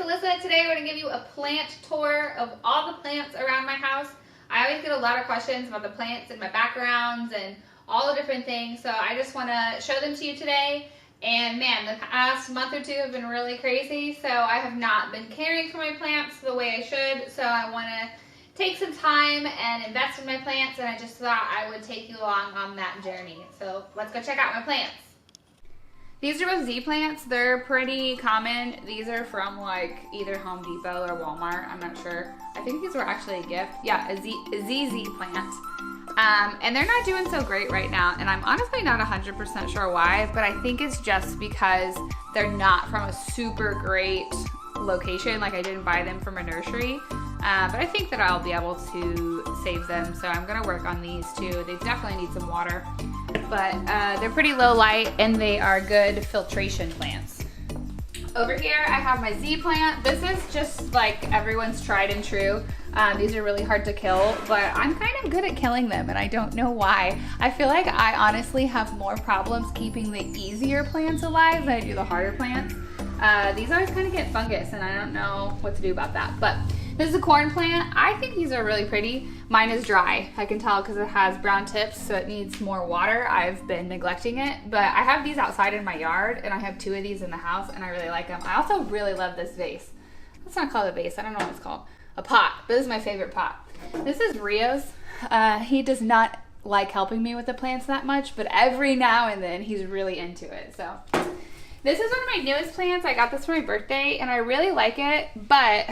Alyssa. Today we're going to give you a plant tour of all the plants around my house. I always get a lot of questions about the plants in my backgrounds and all the different things, so I just want to show them to you today. And man, the past month or two have been really crazy, so I have not been caring for my plants the way I should, so I want to take some time and invest in my plants, and I just thought I would take you along on that journey. So let's go check out my plants. These are both Z plants. They're pretty common. These are from like either Home Depot or Walmart. I'm not sure. I think these were actually a gift. Yeah, a ZZ plant. And they're not doing so great right now. And I'm honestly not 100% sure why, but I think it's just because they're not from a super great location. Like I didn't buy them from a nursery. But I think that I'll be able to save them. So I'm gonna work on these too. They definitely need some water. But they're pretty low light and they are good filtration plants. Over here I have my Z plant. This is just like everyone's tried and true. These are really hard to kill, but I'm kind of good at killing them and I don't know why. I feel like I honestly have more problems keeping the easier plants alive than I do the harder plants. These always kind of get fungus and I don't know what to do about that. But this is a corn plant. I think these are really pretty. Mine is dry. I can tell because it has brown tips, so it needs more water. I've been neglecting it, but I have these outside in my yard and I have 2 of these in the house and I really like them. I also really love this vase. Let's not call it a vase. I don't know what it's called. A pot, but this is my favorite pot. This is Rio's. He does not like helping me with the plants that much, but every now and then he's really into it. So this is one of my newest plants. I got this for my birthday and I really like it, but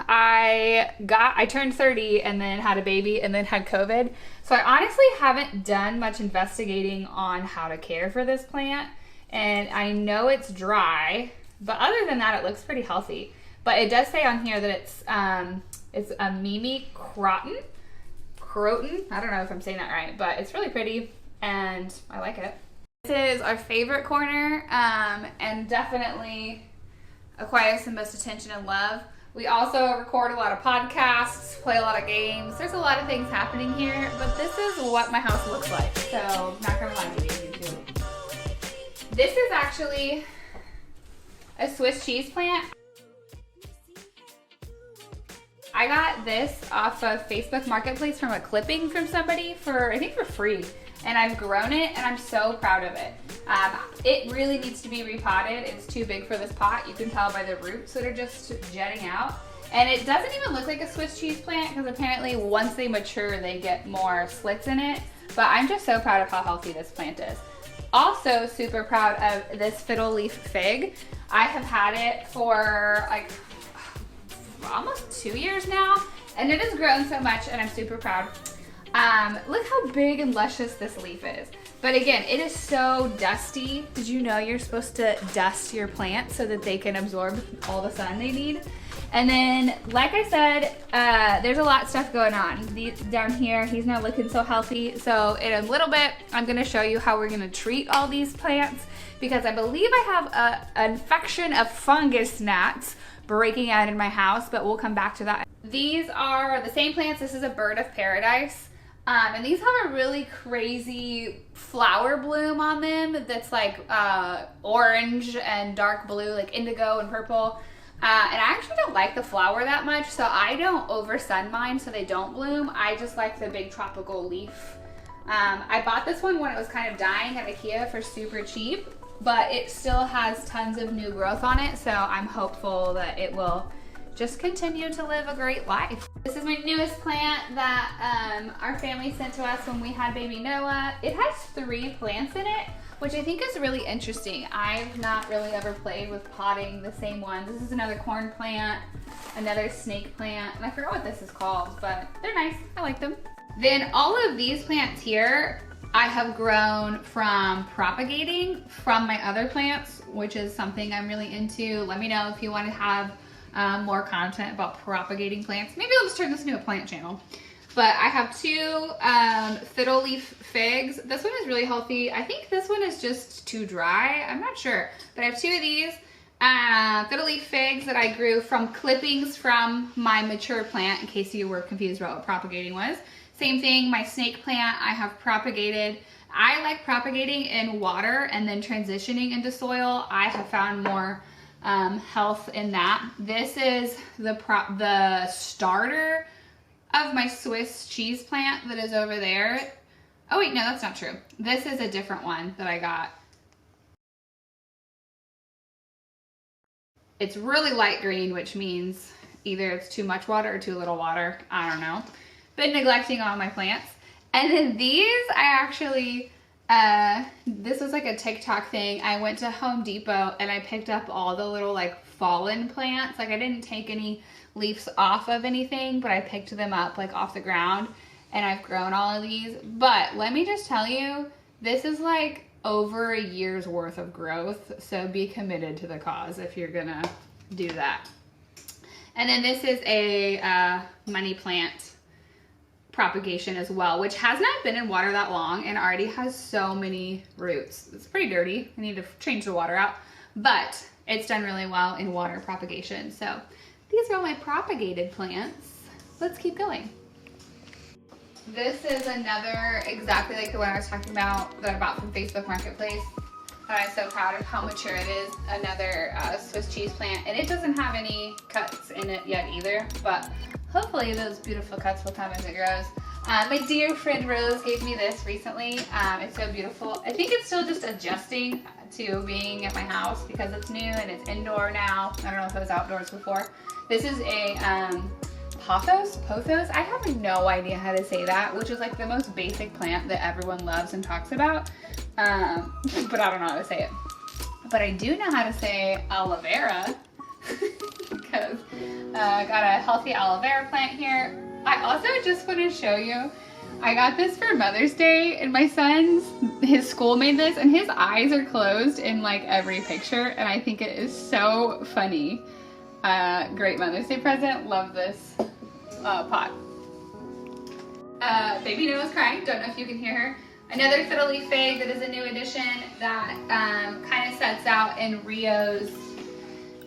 I turned 30 and then had a baby and then had COVID. So I honestly haven't done much investigating on how to care for this plant. And I know it's dry, but other than that, it looks pretty healthy. But it does say on here that it's a Mimi Croton. I don't know if I'm saying that right, but it's really pretty and I like it. This is our favorite corner and definitely acquires the most attention and love. We also record a lot of podcasts, play a lot of games. There's a lot of things happening here, but this is what my house looks like. So not gonna lie to you too. This is actually a Swiss cheese plant. I got this off of Facebook Marketplace from a clipping from somebody I think for free. And I've grown it and I'm so proud of it. It really needs to be repotted. It's too big for this pot. You can tell by the roots that are just jetting out. And it doesn't even look like a Swiss cheese plant because apparently once they mature, they get more slits in it. But I'm just so proud of how healthy this plant is. Also super proud of this fiddle leaf fig. I have had it for like almost 2 years now and it has grown so much and I'm super proud. Look how big and luscious this leaf is. But again, it is so dusty. Did you know you're supposed to dust your plants so that they can absorb all the sun they need? And then, like I said, there's a lot of stuff going on. Down here, he's not looking so healthy. So in a little bit, I'm gonna show you how we're gonna treat all these plants because I believe I have an infection of fungus gnats breaking out in my house, but we'll come back to that. These are the same plants. This is a bird of paradise. And these have a really crazy flower bloom on them that's like orange and dark blue, like indigo and purple. And I actually don't like the flower that much, so I don't over sun mine so they don't bloom. I just like the big tropical leaf. I bought this one when it was kind of dying at IKEA for super cheap, but it still has tons of new growth on it, so I'm hopeful that it will just continue to live a great life. This is my newest plant that our family sent to us when we had baby Noah. It has 3 plants in it, which I think is really interesting. I've not really ever played with potting the same ones. This is another corn plant, another snake plant, and I forgot what this is called, but they're nice. I like them. Then all of these plants here, I have grown from propagating from my other plants, which is something I'm really into. Let me know if you want to have more content about propagating plants. Maybe I'll just turn this into a plant channel. But I have 2 fiddle leaf figs. This one is really healthy. I think this one is just too dry. I'm not sure. But I have 2 of these fiddle leaf figs that I grew from clippings from my mature plant, in case you were confused about what propagating was. Same thing, my snake plant I have propagated. I like propagating in water and then transitioning into soil. I have found more health in that. This is the starter of my Swiss cheese plant that is over there. Oh wait, no, that's not true. This is a different one that I got. It's really light green, which means either it's too much water or too little water. I don't know. Been neglecting all my plants. And then these, I actually, this was like a TikTok thing. I went to Home Depot and I picked up all the little like fallen plants. Like I didn't take any leaves off of anything, but I picked them up like off the ground and I've grown all of these. But let me just tell you, this is like over a year's worth of growth. So be committed to the cause if you're gonna do that. And then this is a money plant propagation as well, which has not been in water that long and already has so many roots. It's pretty dirty. I need to change the water out, but it's done really well in water propagation. So these are all my propagated plants. Let's keep going. This is another exactly like the one I was talking about that I bought from Facebook Marketplace. And I'm so proud of how mature it is. Another Swiss cheese plant, and it doesn't have any cuts in it yet either, but hopefully those beautiful cuts will come as it grows. My dear friend Rose gave me this recently. It's so beautiful. I think it's still just adjusting to being at my house because it's new and it's indoor now. I don't know if it was outdoors before. This is a Pothos? I have no idea how to say that, which is like the most basic plant that everyone loves and talks about. But I don't know how to say it. But I do know how to say aloe vera because I got a healthy aloe vera plant here. I also just want to show you, I got this for Mother's Day and my his school made this and his eyes are closed in like every picture and I think it is so funny. Great Mother's Day present. Love this pot. Baby Noah's crying. Don't know if you can hear her. Another fiddle leaf fig that is a new addition that kind of sets out in Rio's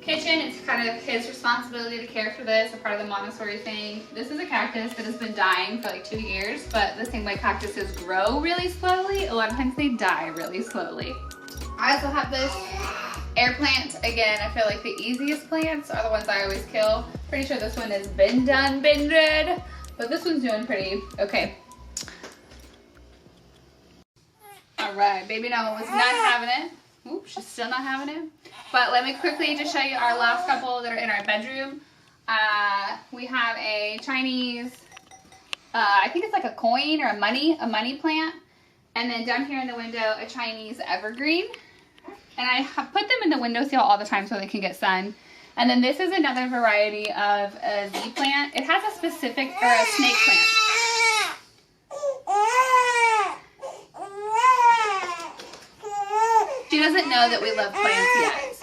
kitchen. It's kind of his responsibility to care for this, a part of the Montessori thing. This is a cactus that has been dying for like 2 years, but the thing like cactuses grow really slowly. A lot of times they die really slowly. I also have this air plant. Again, I feel like the easiest plants are the ones I always kill. Pretty sure this one has been dead, but this one's doing pretty okay. All right, baby Noah was not having it. Oops, she's still not having it. But let me quickly just show you our last couple that are in our bedroom. We have a Chinese, I think it's like a coin or a money plant. And then down here in the window, a Chinese evergreen. And I have put them in the windowsill all the time so they can get sun. And then this is another variety of a Z plant. It has a specific, or a snake plant. She doesn't know that we love plants yet,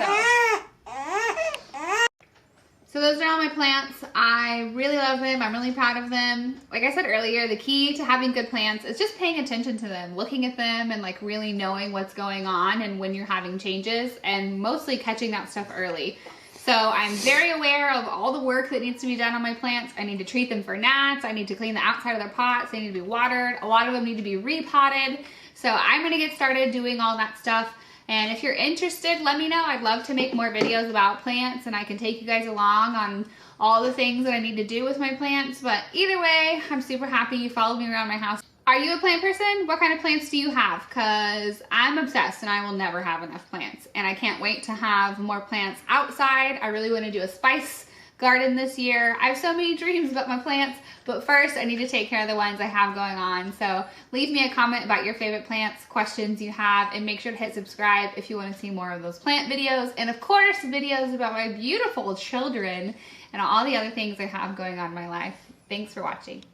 so those are all my plants. I really love them. I'm really proud of them. Like I said earlier, the key to having good plants is just paying attention to them, looking at them and like really knowing what's going on and when you're having changes and mostly catching that stuff early. So I'm very aware of all the work that needs to be done on my plants. I need to treat them for gnats. I need to clean the outside of their pots. They need to be watered. A lot of them need to be repotted. So I'm gonna get started doing all that stuff. And if you're interested, let me know. I'd love to make more videos about plants and I can take you guys along on all the things that I need to do with my plants. But either way, I'm super happy you followed me around my house. Are you a plant person? What kind of plants do you have? Because I'm obsessed and I will never have enough plants. And I can't wait to have more plants outside. I really want to do a spice garden this year. I have so many dreams about my plants, but first I need to take care of the ones I have going on. So leave me a comment about your favorite plants, questions you have, and make sure to hit subscribe if you want to see more of those plant videos. And of course, videos about my beautiful children and all the other things I have going on in my life. Thanks for watching.